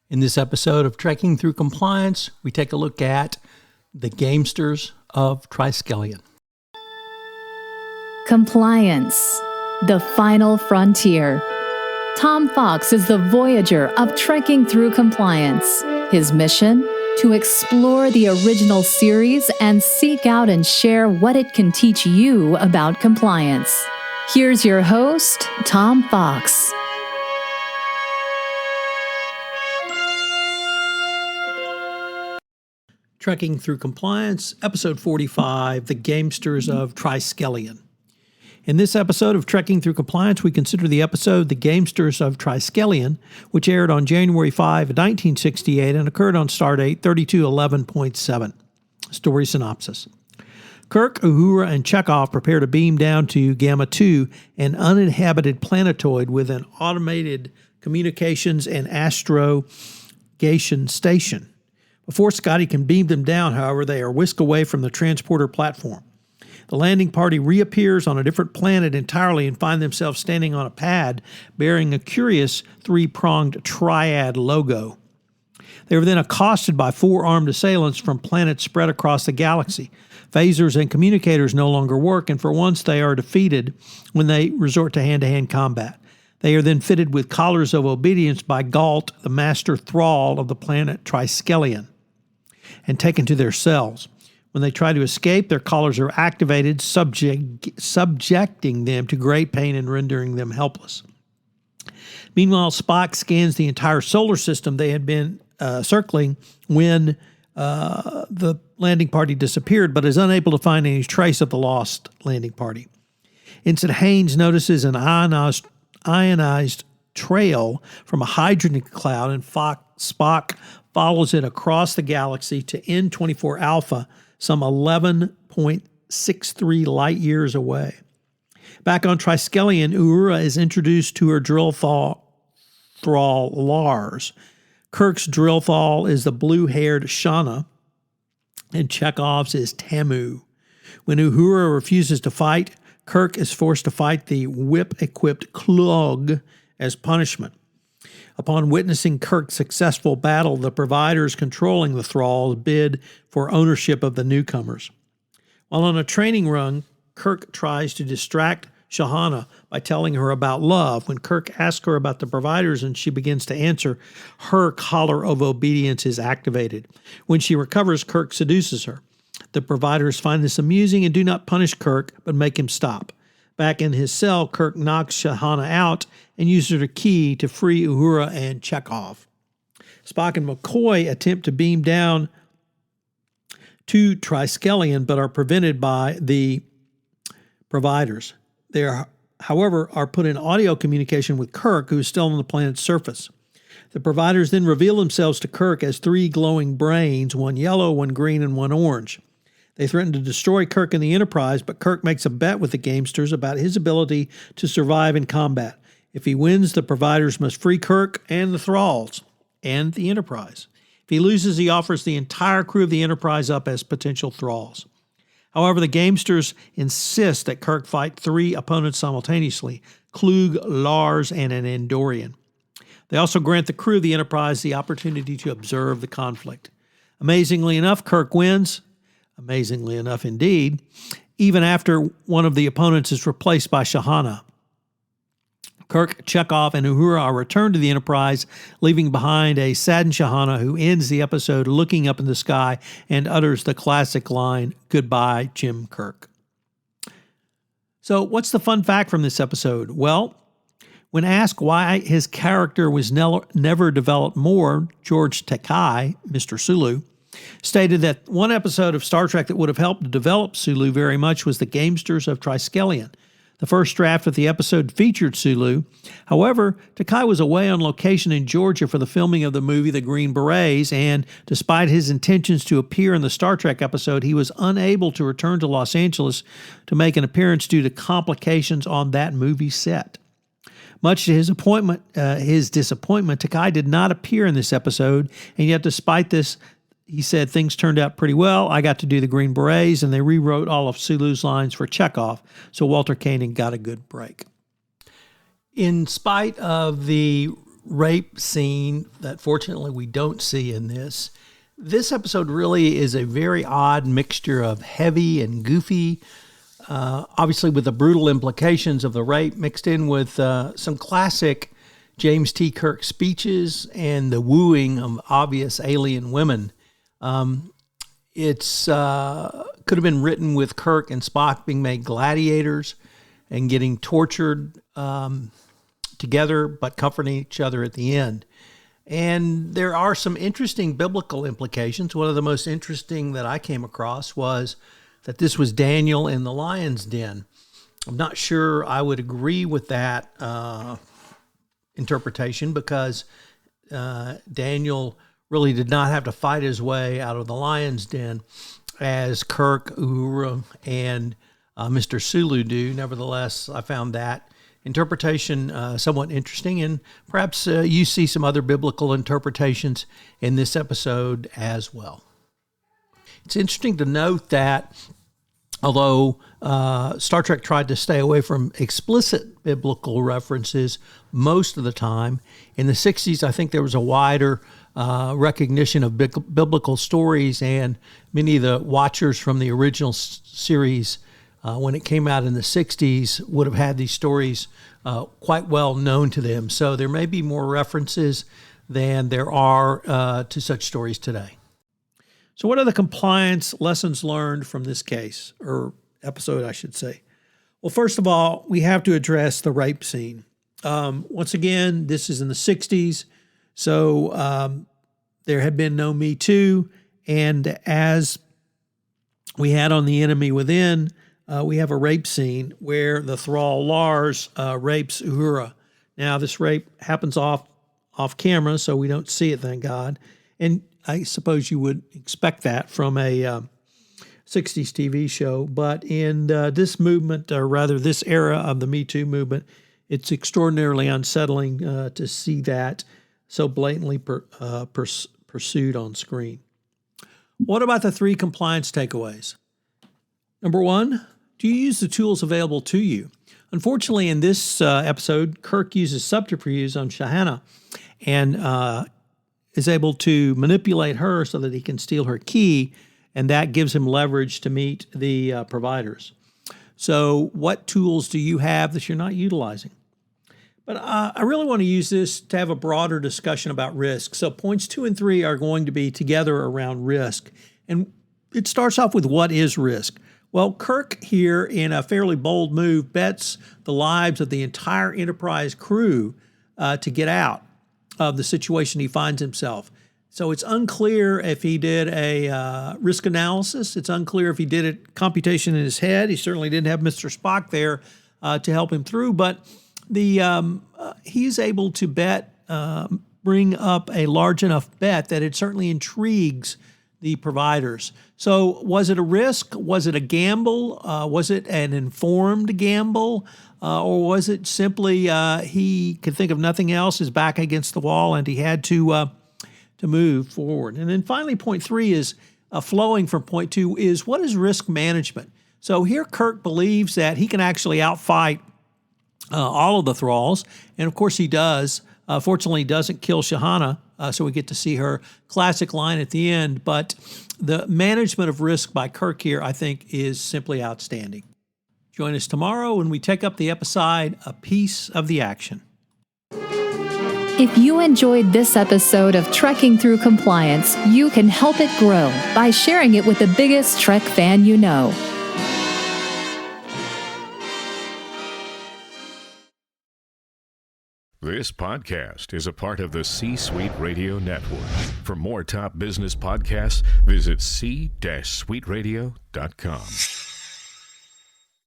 In this episode of Trekking Through Compliance, we take a look at the Gamesters of Triskelion. Compliance, the final frontier. Tom Fox is the Voyager of Trekking Through Compliance. His mission? To explore the original series and seek out and share what it can teach you about compliance. Here's your host, Tom Fox. Trekking Through Compliance, Episode 45, The Gamesters of Triskelion. In this episode of Trekking Through Compliance, we consider the episode The Gamesters of Triskelion, which aired on January 5, 1968 and occurred on Stardate 3211.7. Story synopsis. Kirk, Uhura, and Chekov prepare to beam down to Gamma 2, an uninhabited planetoid with an automated communications and astrogation station. Before Scotty can beam them down, however, they are whisked away from the transporter platform. The landing party reappears on a different planet entirely and find themselves standing on a pad bearing a curious three-pronged triad logo. They were then accosted by four armed assailants from planets spread across the galaxy. Phasers and communicators no longer work, and for once they are defeated when they resort to hand-to-hand combat. They are then fitted with collars of obedience by Galt, the master Thrall of the planet Triskelion, and taken to their cells. When they try to escape, their collars are activated, subjecting them to great pain and rendering them helpless. Meanwhile, Spock scans the entire solar system they had been circling when the landing party disappeared, but is unable to find any trace of the lost landing party. Ensign Haynes notices an ionized trail from a hydrogen cloud, and Spock follows it across the galaxy to N24 Alpha, some 11.63 light years away. Back on Triskelion, Uhura is introduced to her drill Thrall Lars. Kirk's drill Thrall is the blue-haired Shahna, and Chekov's is Tamu. When Uhura refuses to fight, Kirk is forced to fight the whip-equipped Klug as punishment. Upon witnessing Kirk's successful battle, the providers controlling the Thralls bid for ownership of the newcomers. While on a training run, Kirk tries to distract Shahna by telling her about love. When Kirk asks her about the providers and she begins to answer, her collar of obedience is activated. When she recovers, Kirk seduces her. The providers find this amusing and do not punish Kirk, but make him stop. Back in his cell, Kirk knocks Shahna out and uses her key to free Uhura and Chekov. Spock and McCoy attempt to beam down to Triskelion, but are prevented by the providers. They are, however, put in audio communication with Kirk, who is still on the planet's surface. The providers then reveal themselves to Kirk as three glowing brains, one yellow, one green, and one orange. They threaten to destroy Kirk and the Enterprise, but Kirk makes a bet with the Gamesters about his ability to survive in combat. If he wins, the providers must free Kirk and the Thralls and the Enterprise. If he loses, he offers the entire crew of the Enterprise up as potential Thralls. However, the Gamesters insist that Kirk fight three opponents simultaneously, Klug, Lars, and an Andorian. They also grant the crew of the Enterprise the opportunity to observe the conflict. Amazingly enough, Kirk wins. Amazingly enough indeed, even after one of the opponents is replaced by Shahna. Kirk, Chekov, and Uhura are returned to the Enterprise, leaving behind a saddened Shahna who ends the episode looking up in the sky and utters the classic line, "Goodbye, Jim Kirk." So what's the fun fact from this episode? Well, when asked why his character was never developed more, George Takei, Mr. Sulu, stated that one episode of Star Trek that would have helped to develop Sulu very much was The Gamesters of Triskelion. The first draft of the episode featured Sulu. However, Takei was away on location in Georgia for the filming of the movie The Green Berets, and despite his intentions to appear in the Star Trek episode, he was unable to return to Los Angeles to make an appearance due to complications on that movie set. Much to his disappointment, Takei did not appear in this episode, and yet despite this, he said things turned out pretty well. I got to do the Green Berets, and they rewrote all of Sulu's lines for Chekov, so Walter Koenig got a good break. In spite of the rape scene that fortunately we don't see in this. This episode really is a very odd mixture of heavy and goofy, obviously with the brutal implications of the rape mixed in with some classic James T. Kirk speeches and the wooing of obvious alien women. It's could have been written with Kirk and Spock being made gladiators and getting tortured together, but comforting each other at the end. And there are some interesting biblical implications. One of the most interesting that I came across was that this was Daniel in the lion's den. I'm not sure I would agree with that interpretation, because Daniel really did not have to fight his way out of the lion's den as Kirk, Uhura, and Mr. Sulu do. Nevertheless, I found that interpretation somewhat interesting, and perhaps you see some other biblical interpretations in this episode as well. It's interesting to note that although Star Trek tried to stay away from explicit biblical references most of the time, in the 60s, I think there was a wider recognition of biblical stories, and many of the watchers from the original series, when it came out in the 60s, would have had these stories quite well known to them. So there may be more references than there are to such stories today. So what are the compliance lessons learned from this case, or episode, I should say? Well, first of all, we have to address the rape scene. Once again, this is in the 60s, so there had been no Me Too, and as we had on The Enemy Within, we have a rape scene where the Thrall Lars rapes Uhura. Now, this rape happens off camera, so we don't see it, thank God. And I suppose you would expect that from a 60s TV show. But in this movement, or rather this era of the Me Too movement, it's extraordinarily unsettling to see that so blatantly pursued on screen. What about the 3 compliance takeaways? Number 1, do you use the tools available to you? Unfortunately, in this episode, Kirk uses subterfuge on Shahna and is able to manipulate her so that he can steal her key, and that gives him leverage to meet the providers. So what tools do you have that you're not utilizing? But I really want to use this to have a broader discussion about risk. So points 2 and 3 are going to be together around risk. And it starts off with, what is risk? Well, Kirk here, in a fairly bold move, bets the lives of the entire Enterprise crew to get out of the situation he finds himself. So it's unclear if he did a risk analysis. It's unclear if he did a computation in his head. He certainly didn't have Mr. Spock there to help him through, but he's able to bring up a large enough bet that it certainly intrigues the providers. So was it a risk? Was it a gamble? Was it an informed gamble? Or was it simply he could think of nothing else, his back against the wall, and he had to move forward? And then finally, point 3 is flowing from point 2 is, what is risk management? So here Kirk believes that he can actually outfight all of the Thralls, and of course he does. Fortunately, he doesn't kill Shahna, so we get to see her classic line at the end. But the management of risk by Kirk here, I think, is simply outstanding. Join us tomorrow when we take up the episode, A Piece of the Action. If you enjoyed this episode of Trekking Through Compliance, you can help it grow by sharing it with the biggest Trek fan you know. This podcast is a part of the C-Suite Radio Network. For more top business podcasts, visit c-suiteradio.com.